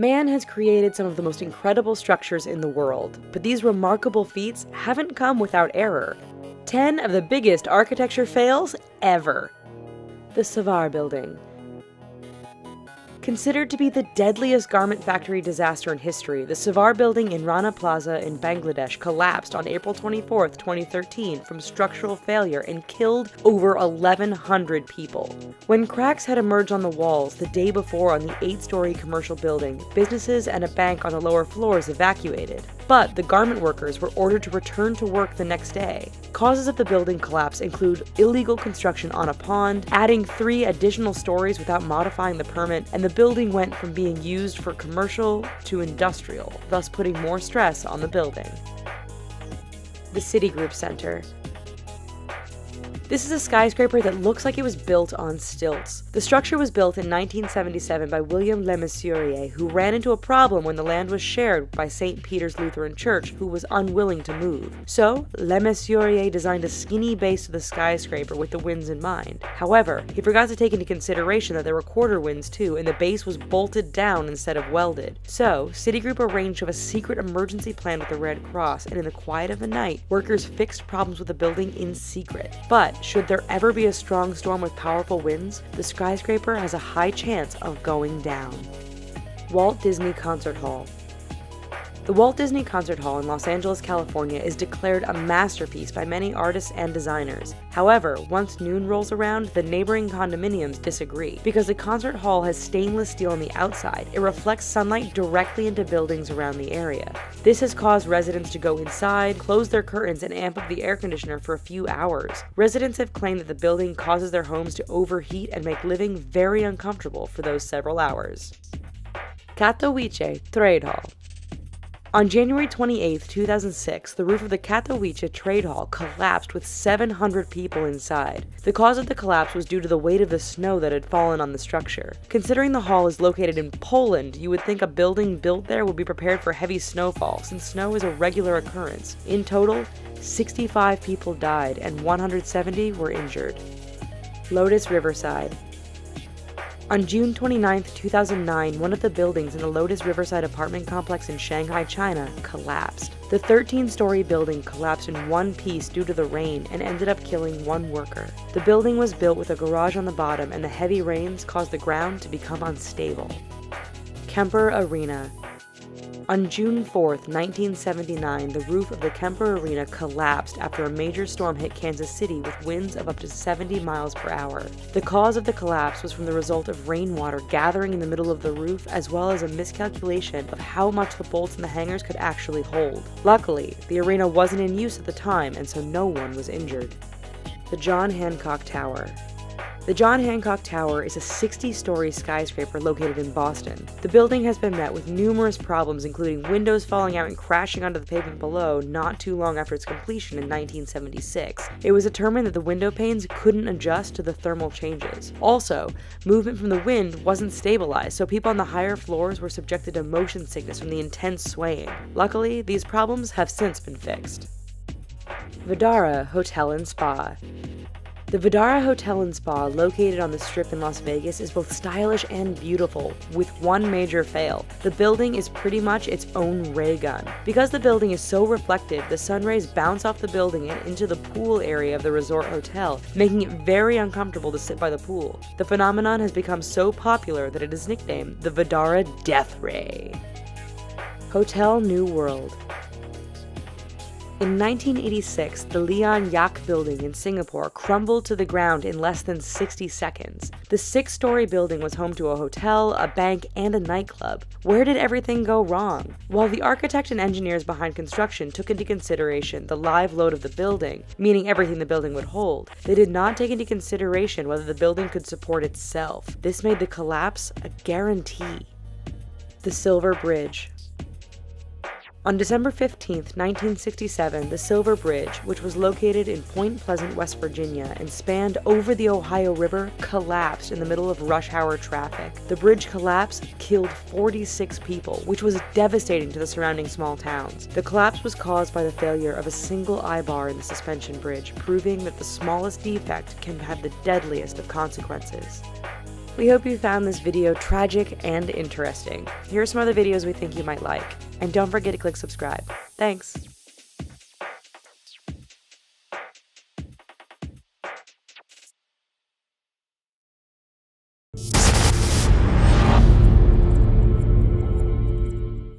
Man has created some of the most incredible structures in the world, but these remarkable feats haven't come without error. 10 of the biggest architecture fails ever. The Savar Building. Considered to be the deadliest garment factory disaster in history, the Savar Building in Rana Plaza in Bangladesh collapsed on April 24, 2013 from structural failure and killed over 1,100 people. When cracks had emerged on the walls the day before on the 8-story commercial building, businesses and a bank on the lower floors evacuated. But the garment workers were ordered to return to work the next day. Causes of the building collapse include illegal construction on a pond, adding 3 additional stories without modifying the permit, and the building went from being used for commercial to industrial, thus putting more stress on the building. The Citigroup Center. This is a skyscraper that looks like it was built on stilts. The structure was built in 1977 by William Le Mesurier, who ran into a problem when the land was shared by St. Peter's Lutheran Church, who was unwilling to move. So, Le Mesurier designed a skinny base to the skyscraper with the winds in mind. However, he forgot to take into consideration that there were quarter winds too, and the base was bolted down instead of welded. So, Citigroup arranged to have a secret emergency plan with the Red Cross, and in the quiet of the night, workers fixed problems with the building in secret. But should there ever be a strong storm with powerful winds, the skyscraper has a high chance of going down. Walt Disney Concert Hall. The Walt Disney Concert Hall in Los Angeles, California is declared a masterpiece by many artists and designers. However, once noon rolls around, the neighboring condominiums disagree. Because the concert hall has stainless steel on the outside, it reflects sunlight directly into buildings around the area. This has caused residents to go inside, close their curtains, and amp up the air conditioner for a few hours. Residents have claimed that the building causes their homes to overheat and make living very uncomfortable for those several hours. Katowice Trade Hall. On January 28, 2006, the roof of the Katowice Trade Hall collapsed with 700 people inside. The cause of the collapse was due to the weight of the snow that had fallen on the structure. Considering the hall is located in Poland, you would think a building built there would be prepared for heavy snowfall, since snow is a regular occurrence. In total, 65 people died and 170 were injured. Lotus Riverside. On June 29, 2009, one of the buildings in the Lotus Riverside apartment complex in Shanghai, China, collapsed. The 13-story building collapsed in one piece due to the rain and ended up killing one worker. The building was built with a garage on the bottom, and the heavy rains caused the ground to become unstable. Kemper Arena. On June 4, 1979, the roof of the Kemper Arena collapsed after a major storm hit Kansas City with winds of up to 70 miles per hour. The cause of the collapse was from the result of rainwater gathering in the middle of the roof, as well as a miscalculation of how much the bolts and the hangers could actually hold. Luckily, the arena wasn't in use at the time, and so no one was injured. The John Hancock Tower. The John Hancock Tower is a 60-story skyscraper located in Boston. The building has been met with numerous problems, including windows falling out and crashing onto the pavement below not too long after its completion in 1976. It was determined that the window panes couldn't adjust to the thermal changes. Also, movement from the wind wasn't stabilized, so people on the higher floors were subjected to motion sickness from the intense swaying. Luckily, these problems have since been fixed. Vdara Hotel and Spa. The Vdara Hotel and Spa, located on the Strip in Las Vegas, is both stylish and beautiful, with one major fail. The building is pretty much its own ray gun. Because the building is so reflective, the sun rays bounce off the building and into the pool area of the resort hotel, making it very uncomfortable to sit by the pool. The phenomenon has become so popular that it is nicknamed the Vdara Death Ray. Hotel New World. In 1986, the Leon Yak building in Singapore crumbled to the ground in less than 60 seconds. The 6-story building was home to a hotel, a bank, and a nightclub. Where did everything go wrong? While the architect and engineers behind construction took into consideration the live load of the building, meaning everything the building would hold, they did not take into consideration whether the building could support itself. This made the collapse a guarantee. The Silver Bridge. On December 15, 1967, the Silver Bridge, which was located in Point Pleasant, West Virginia, and spanned over the Ohio River, collapsed in the middle of rush hour traffic. The bridge collapse killed 46 people, which was devastating to the surrounding small towns. The collapse was caused by the failure of a single eye-bar in the suspension bridge, proving that the smallest defect can have the deadliest of consequences. We hope you found this video tragic and interesting. Here are some other videos we think you might like. And don't forget to click subscribe. Thanks!